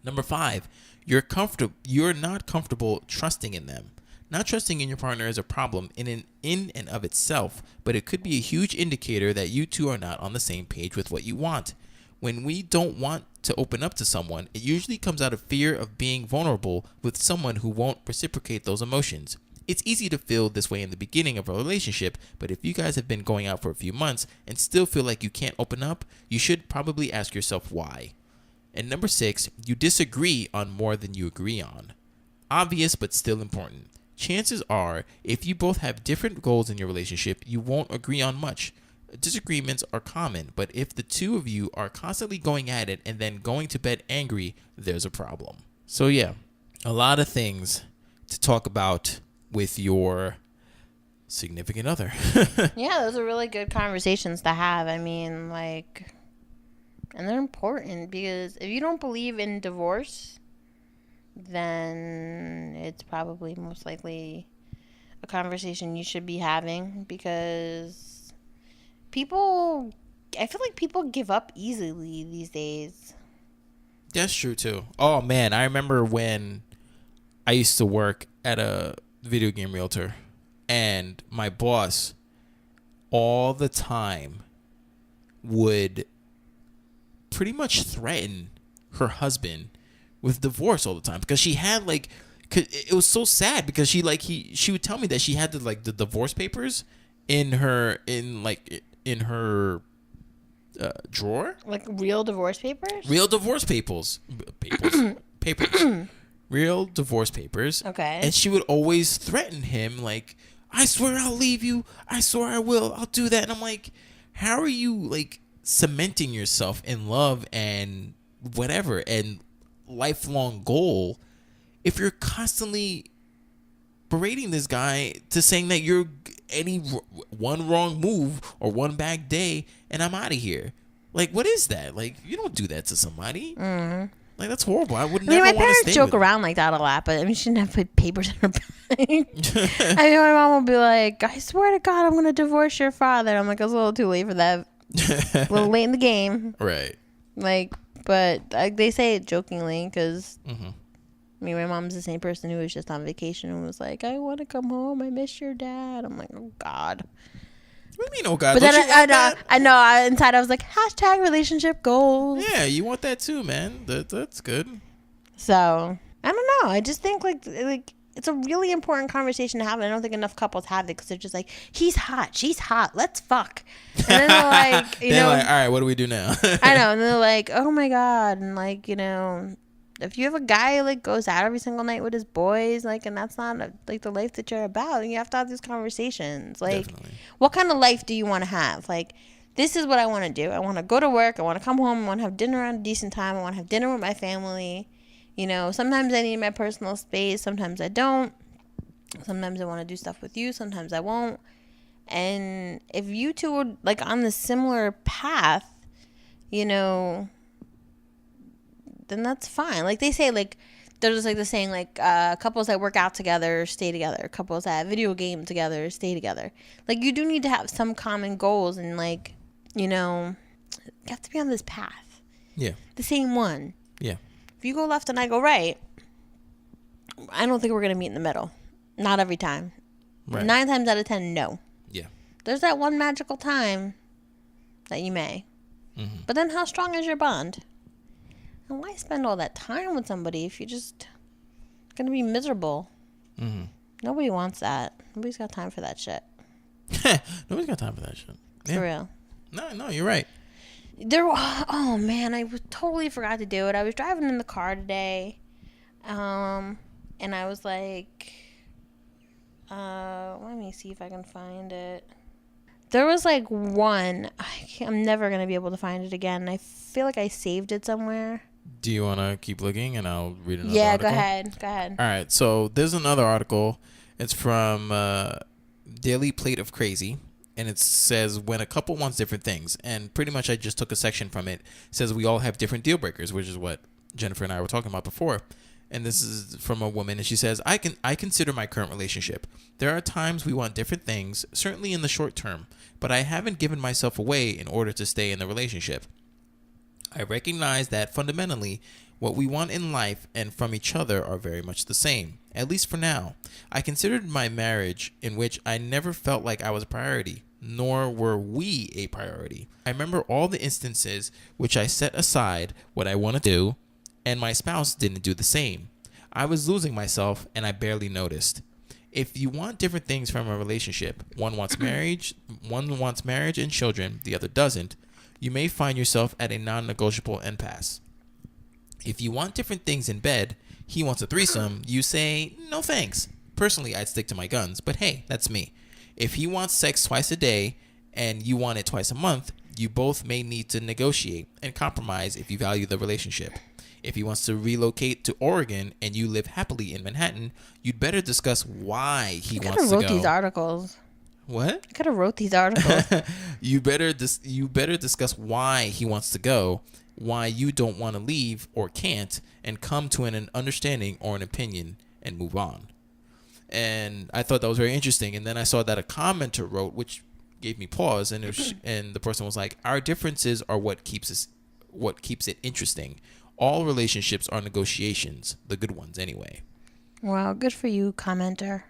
Number 5, you're not comfortable trusting in them. Not trusting in your partner is a problem in and of itself, but it could be a huge indicator that you two are not on the same page with what you want. When we don't want to open up to someone, it usually comes out of fear of being vulnerable with someone who won't reciprocate those emotions. It's easy to feel this way in the beginning of a relationship, but if you guys have been going out for a few months and still feel like you can't open up, you should probably ask yourself why. And number 6, you disagree on more than you agree on. Obvious, but still important. Chances are, if you both have different goals in your relationship, you won't agree on much. Disagreements are common, but if the two of you are constantly going at it and then going to bed angry, there's a problem. So yeah, a lot of things to talk about with your significant other. Yeah, those are really good conversations to have. I mean, like, and they're important because if you don't believe in divorce, then it's probably most likely a conversation you should be having because people, I feel like people give up easily these days. That's true too. Oh man, I remember when I used to work at a video game realtor, and my boss all the time would pretty much threaten her husband with divorce all the time because she had like, 'cause it was so sad because she would tell me that she had the divorce papers in her drawer. Like real divorce papers? Real divorce papers. Real divorce papers. Okay. And she would always threaten him like, I swear I'll leave you. I swear I will. I'll do that. And I'm like, how are you like cementing yourself in love and whatever and lifelong goal if you're constantly berating this guy to saying that you're one wrong move or one bad day and I'm out of here? Like, what is that? Like, you don't do that to somebody. Mm-hmm. Like, that's horrible. I would never my want to parents stay joke with around like that a lot, but I mean, she didn't have to put papers in her bag. I mean, my mom will be like, I swear to God, I'm going to divorce your father. I'm like, it's a little too late for that. A little late in the game. Right. Like, but they say it jokingly because I mean, my mom's the same person who was just on vacation and was like, I want to come home. I miss your dad. I'm like, oh, God. What do you mean, oh, God? But then I know, inside I was like, hashtag relationship goals. Yeah, you want that too, man. That's good. So, I don't know. I just think, like it's a really important conversation to have. And I don't think enough couples have it because they're just like, he's hot. She's hot. Let's fuck. And then they're like, you know. Like, all right, what do we do now? I know. And they're like, oh, my God. And, like, you know, if you have a guy who, like, goes out every single night with his boys, like, and that's not, like, the life that you're about, and you have to have these conversations. Like, definitely. What kind of life do you want to have? Like, this is what I want to do. I want to go to work. I want to come home. I want to have dinner at a decent time. I want to have dinner with my family. You know, sometimes I need my personal space. Sometimes I don't. Sometimes I want to do stuff with you. Sometimes I won't. And if you two are, like, on the similar path, you know, then that's fine. Like they say, like, there's like the saying, like, couples that work out together stay together. Couples that video game together stay together. Like, you do need to have some common goals and, like, you know, you have to be on this path. Yeah. The same one. Yeah. If you go left and I go right, I don't think we're going to meet in the middle. Not every time. Right. 9 times out of 10, no. Yeah. There's that one magical time that you may. Mm-hmm. But then how strong is your bond? And why spend all that time with somebody if you're just going to be miserable? Mm-hmm. Nobody wants that. Nobody's got time for that shit. Nobody's got time for that shit. Yeah. For real. No, you're right. Oh man, I totally forgot to do it. I was driving in the car today, and I was like, let me see if I can find it. There was like one. I'm never gonna be able to find it again. I feel like I saved it somewhere. Do you want to keep looking and I'll read another article? Yeah, go ahead. All right, so there's another article. It's from Daily Plate of Crazy. And it says when a couple wants different things. And pretty much I just took a section from it. It says we all have different deal breakers, which is what Jennifer and I were talking about before. And this is from a woman. And she says, I consider my current relationship. There are times we want different things, certainly in the short term. But I haven't given myself away in order to stay in the relationship. I recognize that fundamentally, what we want in life and from each other are very much the same, at least for now. I considered my marriage in which I never felt like I was a priority, nor were we a priority. I remember all the instances which I set aside what I want to do, and my spouse didn't do the same. I was losing myself, and I barely noticed. If you want different things from a relationship, one wants marriage and children, the other doesn't, you may find yourself at a non-negotiable impasse. If you want different things in bed, he wants a threesome, you say, no thanks. Personally, I'd stick to my guns, but hey, that's me. If he wants sex twice a day and you want it twice a month, you both may need to negotiate and compromise if you value the relationship. If he wants to relocate to Oregon and you live happily in Manhattan, you'd better discuss why he wants to go. I wrote these articles. What? I could have wrote these articles. You better discuss why he wants to go, why you don't want to leave or can't, and come to an understanding or an opinion and move on. And I thought that was very interesting. And then I saw that a commenter wrote, which gave me pause, and and the person was like, "Our differences are what keeps it interesting. All relationships are negotiations, the good ones anyway." Well, good for you, commenter.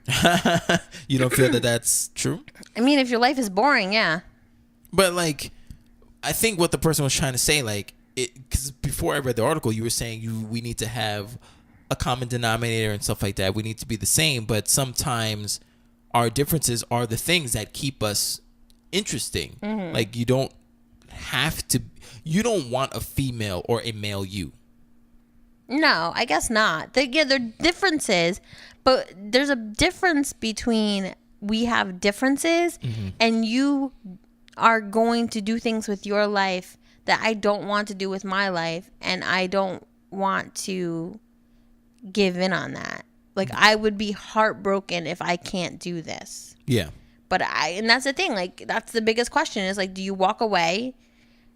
You don't feel that that's true? I mean, if your life is boring, yeah. But like, I think what the person was trying to say, like, because before I read the article, you were saying we need to have a common denominator and stuff like that. We need to be the same, but sometimes our differences are the things that keep us interesting. Mm-hmm. Like, you don't want a female or a male you. No, I guess not. They're differences, but there's a difference between we have differences and you are going to do things with your life that I don't want to do with my life, and I don't want to give in on that. Like, I would be heartbroken if I can't do this. Yeah. But and that's the thing, like, that's the biggest question is, like, do you walk away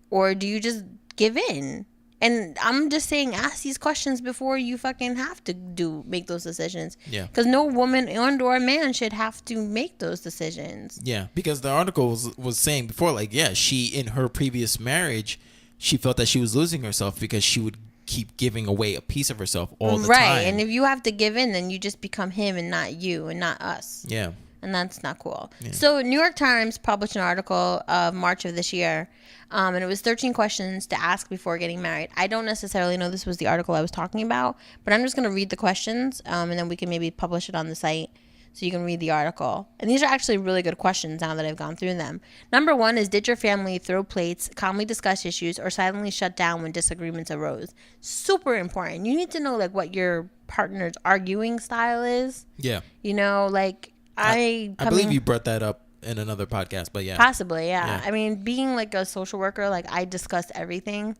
or do you just give in? And I'm just saying, ask these questions before you fucking have to make those decisions. Yeah. Because no woman or man should have to make those decisions. Yeah. Because the article was saying before, like, yeah, she, in her previous marriage, she felt that she was losing herself because she would keep giving away a piece of herself all the time. Right. And if you have to give in, then you just become him and not you and not us. Yeah. And that's not cool. Yeah. So New York Times published an article of March of this year, and it was 13 questions to ask before getting married. I don't necessarily know this was the article I was talking about, but I'm just going to read the questions, and then we can maybe publish it on the site so you can read the article. And these are actually really good questions now that I've gone through them. Number 1 is, did your family throw plates, calmly discuss issues, or silently shut down when disagreements arose? Super important. You need to know, like, what your partner's arguing style is. Yeah. You know, like, I believe you brought that up in another podcast, but yeah. Possibly, yeah. I mean, being like a social worker, like, I discuss everything.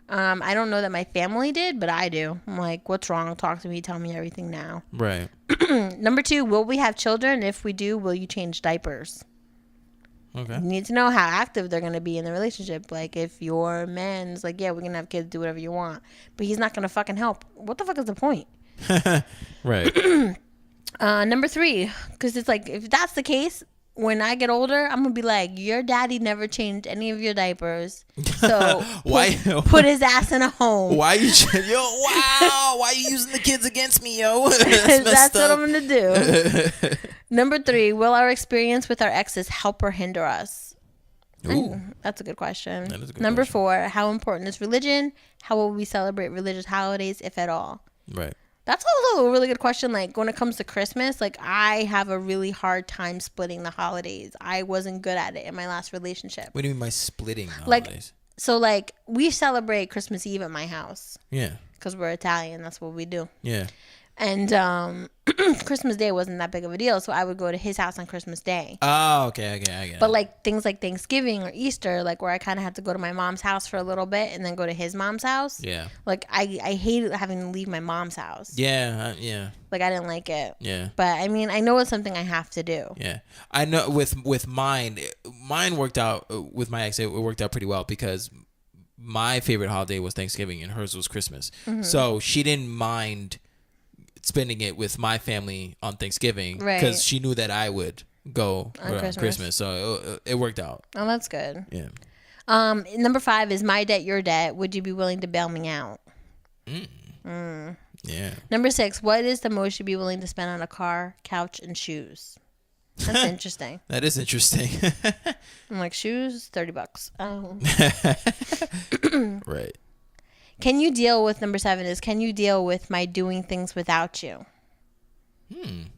I don't know that my family did, but I do. I'm like, what's wrong? Talk to me. Tell me everything now. Right. Number 2, will we have children? If we do, will you change diapers? Okay. You need to know how active they're going to be in the relationship. Like, if your man's like, yeah, we're going to have kids, do whatever you want, but he's not going to fucking help. What the fuck is the point? Right. Number 3, because it's like, if that's the case, when I get older, I'm gonna be like, your daddy never changed any of your diapers, so put his ass in a home. Why you why you using the kids against me, yo? That's what I'm gonna do. Number 3, will our experience with our exes help or hinder us? Ooh. That's a good question. That is a good Number question. 4, how important is religion? How will we celebrate religious holidays, if at all? Right. That's also a really good question. Like, when it comes to Christmas, like, I have a really hard time splitting the holidays. I wasn't good at it in my last relationship. What do you mean by splitting the Like, holidays? so, like, we celebrate Christmas Eve at my house. Yeah. Because we're Italian. That's what we do. Yeah. And Christmas Day wasn't that big of a deal, so I would go to his house on Christmas Day. Oh, okay, I get it. But, like, things like Thanksgiving or Easter, like, where I kind of had to go to my mom's house for a little bit and then go to his mom's house. Yeah. Like, I hated having to leave my mom's house. Yeah, yeah. Like, I didn't like it. Yeah. But, I mean, I know it's something I have to do. Yeah. I know with mine worked out, with my ex, it worked out pretty well because my favorite holiday was Thanksgiving and hers was Christmas. Mm-hmm. So she didn't mind spending it with my family on Thanksgiving because she knew that I would go on Christmas. So it worked out. Oh, that's good. Yeah. Number 5 is my debt, your debt. Would you be willing to bail me out? Yeah. Number 6, what is the most you'd be willing to spend on a car, couch, and shoes? That's interesting. That is interesting. I'm like, shoes, $30. Oh. Right. Can you deal with, number 7 is, can you deal with my doing things without you?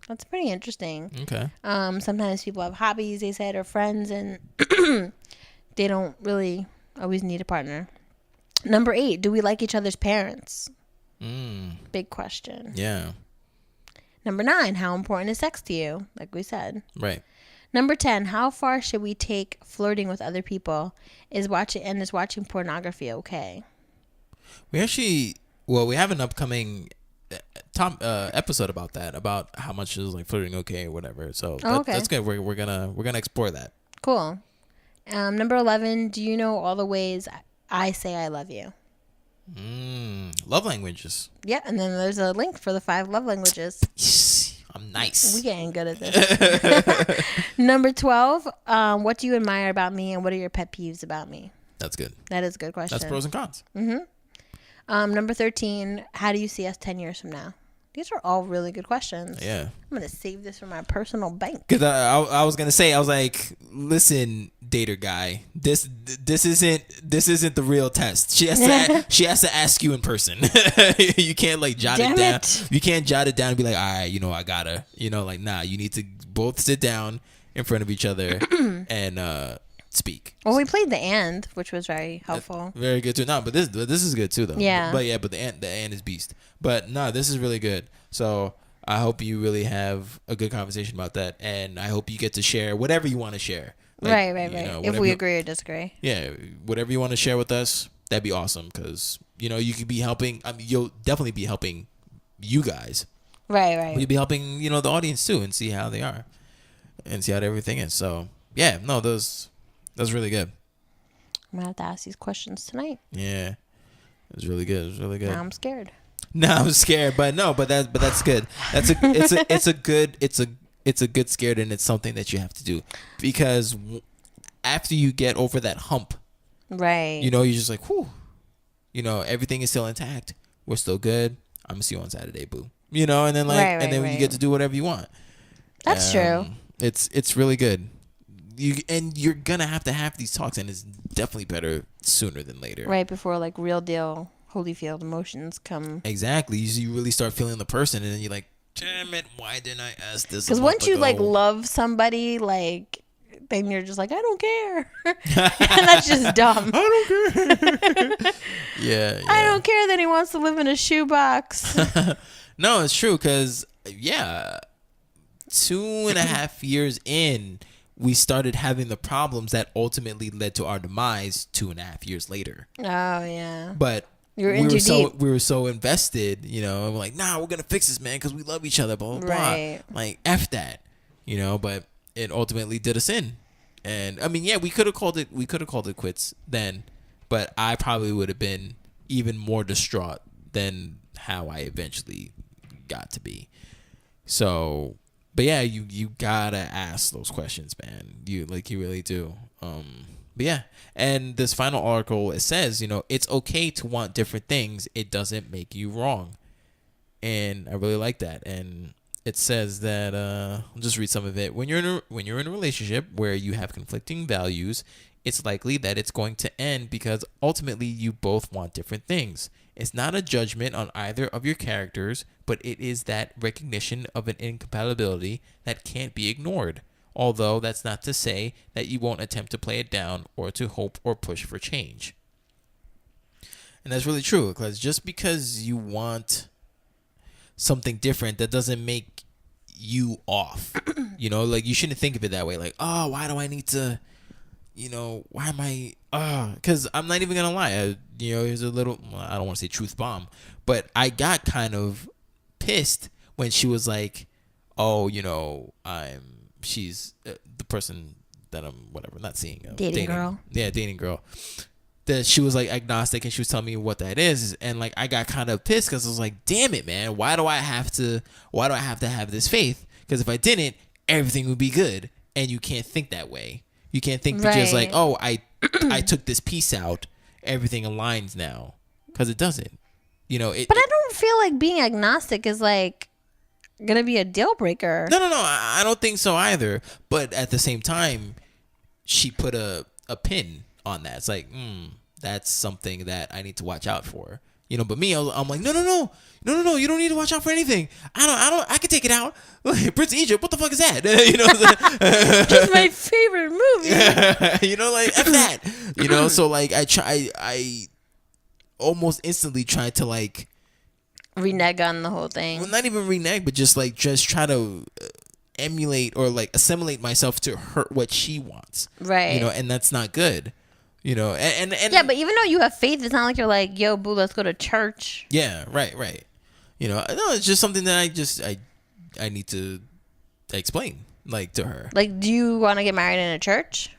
That's pretty interesting. Okay. Sometimes people have hobbies, they said, or friends, and they don't really always need a partner. Number 8, do we like each other's parents? Big question. Yeah. Number 9, how important is sex to you? Like we said. Right. Number 10, how far should we take flirting with other people? Is watching pornography okay? We have an upcoming episode about that, about how much is like flirting okay or whatever. So Okay. that's good. We're gonna explore that. Cool. Number 11. Do you know all the ways I say I love you? Love languages. Yeah, and then there's a link for the 5 love languages. I'm nice. We getting good at this. Number 12. What do you admire about me, and what are your pet peeves about me? That's good. That is a good question. That's pros and cons. Number 13. How do you see us 10 years from now? These are all really good questions. Yeah. I'm gonna save this for my personal bank. Because I was gonna say, I was like, listen, dater guy, this isn't the real test. She has to ask you in person. You can't like jot it down. You can't jot it down and be like, all right, I gotta, like, nah. You need to both sit down in front of each other and speak. Well, we played the and, which was very helpful. Very good too. No, but this is good too though. Yeah. But the and is beast. But no, this is really good. So I hope you really have a good conversation about that, and I hope you get to share whatever you want to share. Like, right. If we agree or disagree. Yeah, whatever you want to share with us, that'd be awesome. Because you could be helping. I mean, you'll definitely be helping you guys. Right. But you'll be helping the audience too, and see how they are, and see how everything is. So yeah, no, that's really good. I'm gonna have to ask these questions tonight. Yeah, it was really good. It was really good. Now I'm scared. No, I'm scared, but that's good. It's a good scared, and it's something that you have to do, because after you get over that hump, right? You're just like, whew, everything is still intact. We're still good. I'm gonna see you on Saturday, boo. And then you get to do whatever you want. That's true. It's really good. You're gonna have to have these talks, and it's definitely better sooner than later. Right before like real deal Holyfield emotions come. Exactly. You really start feeling the person, and then you're like, damn it, why didn't I ask this? Because once you like love somebody, like, then you're just like, I don't care. And that's just dumb. I don't care. Yeah. I don't care that he wants to live in a shoebox. No, it's true, because 2.5 years in, we started having the problems that ultimately led to our demise 2.5 years later. Oh yeah. But we were so invested, and we're like, nah, we're gonna fix this, man, because we love each other, blah blah right. blah. Like, F that, but it ultimately did us in. And I mean, yeah, we could have called it quits then, but I probably would have been even more distraught than how I eventually got to be. So, but yeah, you gotta ask those questions, man. You really do. But yeah, and this final article, it says, it's okay to want different things. It doesn't make you wrong. And I really like that. And it says that I'll just read some of it. When you're in a relationship where you have conflicting values, it's likely that it's going to end because ultimately you both want different things. It's not a judgment on either of your characters, but it is that recognition of an incompatibility that can't be ignored. Although that's not to say that you won't attempt to play it down or to hope or push for change. And that's really true, because just because you want something different, that doesn't make you off. Like, you shouldn't think of it that way. Like, oh, why do I need to, why am I, because I'm not even going to lie. Here's a little, I don't want to say truth bomb, but I got kind of pissed when she was like, oh, she's the person that I'm not seeing. Dating girl. Yeah, dating girl. That she was like agnostic, and she was telling me what that is, and like I got kind of pissed because I was like, damn it, man, why do I have to have this faith? Because if I didn't, everything would be good. And you can't think that way. You can't think because like, oh, I took this piece out, everything aligns now, because it doesn't. But I don't feel like being agnostic is like gonna be a deal breaker. No, I don't think so either. But at the same time, she put a pin on that. It's like, that's something that I need to watch out for. But me, I'm like, no, you don't need to watch out for anything. I can take it out. Prince of Egypt, what the fuck is that? Just my favorite movie. Like, F that. So like I almost instantly tried to like renege on the whole thing. Well, not even renege, but just try to emulate or like assimilate myself to what she wants. Right. And that's not good. And yeah, but even though you have faith, it's not like you're like, yo, boo, let's go to church. Yeah, right. No, it's just something that I need to explain, like, to her. Like, do you want to get married in a church?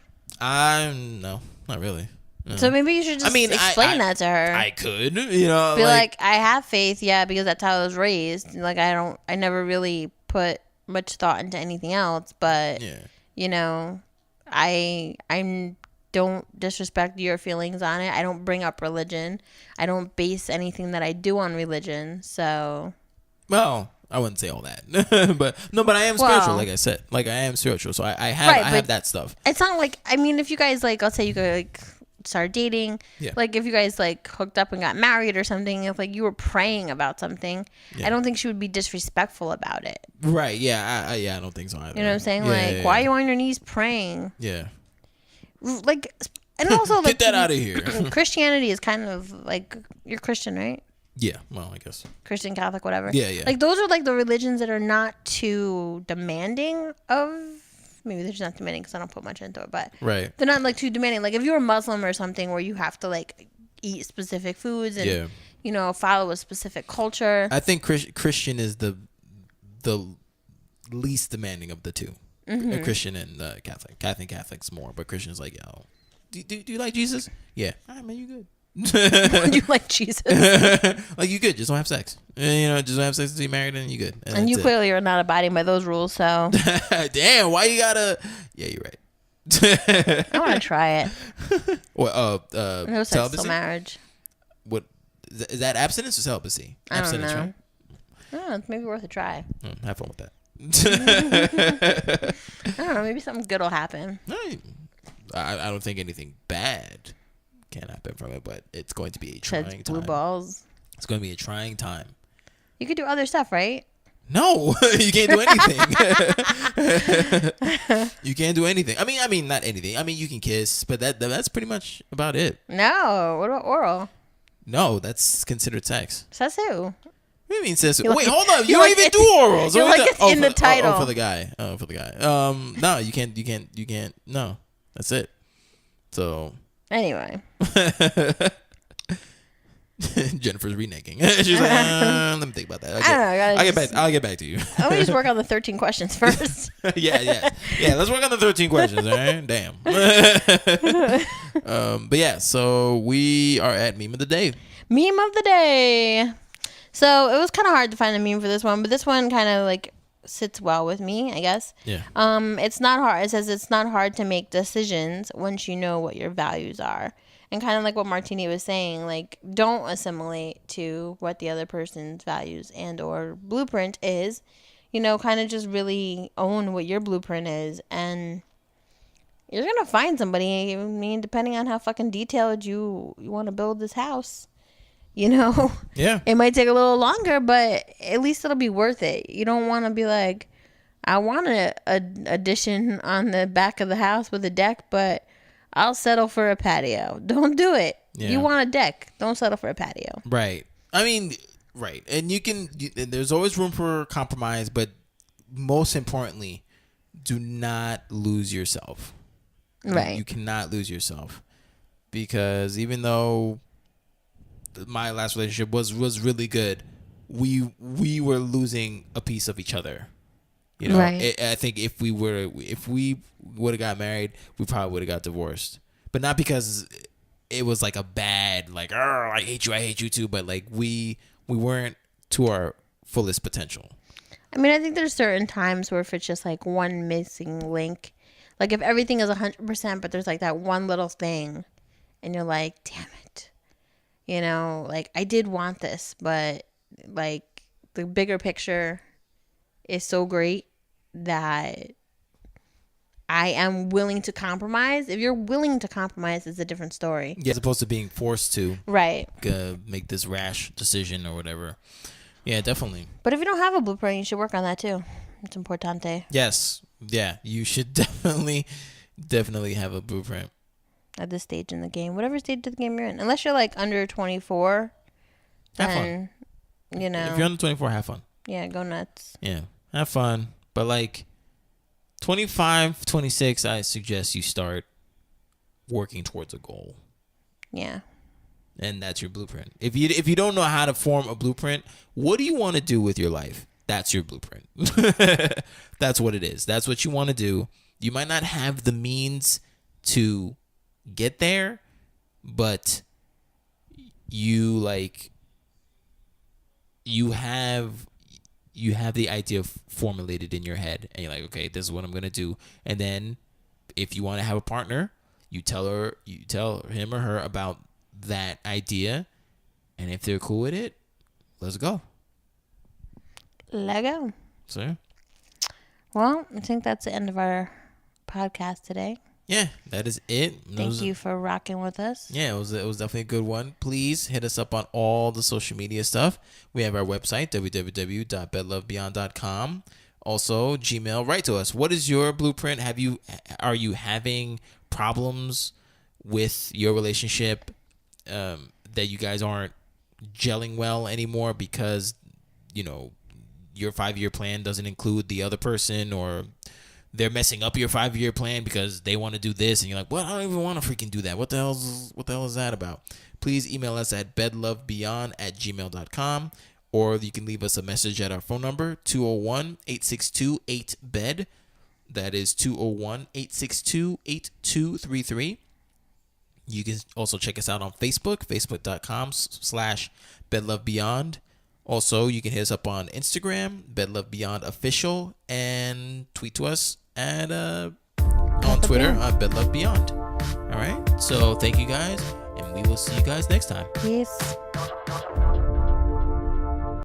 No, not really. No. So maybe you should just explain that to her. I could, Be like, I have faith, yeah, because that's how I was raised. Like, I never really put much thought into anything else, but I don't disrespect your feelings on it. I don't bring up religion. I don't base anything that I do on religion. So, well, I wouldn't say all that, but I am spiritual. Like I said, like I am spiritual. So I have that stuff. It's not like, I mean, if you guys like, let's say you go like start dating, like if you guys like hooked up and got married or something, if like you were praying about something, I don't think she would be disrespectful about it. Right? Yeah. I don't think so either. You know what I'm saying? Why are you on your knees praying? Yeah. Like, and also like, get that out of here. Christianity is kind of like, you're Christian, right? Yeah, well, I guess. Christian, Catholic, whatever. Yeah. Like, those are, like, the religions that are not too demanding of... Maybe they're just not demanding because I don't put much into it, but... Right. They're not, like, too demanding. Like, if you're a Muslim or something where you have to, like, eat specific foods and, follow a specific culture... I think Christian is the least demanding of the two. Mm-hmm. Christian and Catholic. Catholic's more, but Christian's like, yo, do you like Jesus? Yeah. All right, man, you good. Do you like Jesus? Like, you good, just don't have sex. Just don't have sex until you're married and you good. And you clearly are not abiding by those rules, so damn, why you gotta... Yeah, you're right. I want to try it. What? No sex till marriage. What is that? Abstinence or celibacy? Abstinence, right? I don't know. It's maybe worth a try. Have fun with that. I don't know, maybe something good will happen. I don't think anything bad can happen from it, but it's going to be a trying time. Blue balls. It's going to be a trying time. You could do other stuff, right? No, you can't do anything. You can't do anything. I mean, not anything. I mean, you can kiss, but that's pretty much about it. No. What about oral? No, that's considered sex. Says who? What do you mean says who? Wait, hold up. You don't even do orals. You're like, it's in the title. For the guy. No, you can't. No, that's it. So... Anyway. Jennifer's reneging. She's like, let me think about that. Okay. I'll get back to you. Let me just work on the 13 questions first. Yeah. Let's work on the 13 questions. All right. Damn. But yeah, so we are at meme of the day. Meme of the day. So it was kind of hard to find a meme for this one, but this one kind of like sits well with me, I guess. Yeah. It's not hard. It says it's not hard to make decisions once you know what your values are. And kind of like what Martini was saying, like, don't assimilate to what the other person's values and or blueprint is. Kind of just really own what your blueprint is. And you're going to find somebody, I mean, depending on how fucking detailed you want to build this house. Yeah. It might take a little longer, but at least it'll be worth it. You don't want to be like, I want a addition on the back of the house with a deck, but I'll settle for a patio. Don't do it. Yeah. You want a deck. Don't settle for a patio. Right. I mean, right. And there's always room for compromise, but most importantly, do not lose yourself. Right. You cannot lose yourself, because even though my last relationship was really good, we were losing a piece of each other. Right. I think if we would have got married, we probably would have got divorced. But not because it was like a bad, like, oh, I hate you too, but like we weren't to our fullest potential. I mean, I think there's certain times where if it's just like one missing link, like if everything is 100%, but there's like that one little thing, and you're like, damn it. Like, I did want this, but like the bigger picture is so great that I am willing to compromise. If you're willing to compromise, it's a different story. Yeah, as opposed to being forced to. Right. Make this rash decision or whatever. Yeah, definitely. But if you don't have a blueprint, you should work on that too. It's importante. Yes. Yeah, you should definitely have a blueprint. At this stage in the game, whatever stage of the game you're in, unless you're like under 24, have fun. If you're under 24, have fun. Yeah, go nuts. Yeah, have fun. But like 25, 26, I suggest you start working towards a goal. Yeah. And that's your blueprint. If you don't know how to form a blueprint, what do you want to do with your life? That's your blueprint. That's what it is. That's what you want to do. You might not have the means to get there, but you have the idea formulated in your head, and you're like, okay, this is what I'm gonna do. And then if you want to have a partner, you tell him or her about that idea, and if they're cool with it, let's go. Lego. So Well, I think that's the end of our podcast today. yeah, that is it. Thank you for rocking with us. Yeah, it was definitely a good one. Please hit us up on all the social media stuff. We have our website, www.bedlovebeyond.com. Also, Gmail, write to us. What is your blueprint? Are you having problems with your relationship, that you guys aren't gelling well anymore because, your 5-year plan doesn't include the other person, or they're messing up your 5-year plan because they want to do this, and you're like, well, I don't even want to freaking do that. What the hell is that about? Please email us at bedlovebeyond@gmail.com, or you can leave us a message at our phone number, 201-862-8BED. That is 201-862-8233. You can also check us out on Facebook, facebook.com/bedlovebeyond. Also, you can hit us up on Instagram, bedlovebeyondofficial, and tweet to us at on Twitter on bedlovebeyond. All right. So thank you guys, and we will see you guys next time. Peace.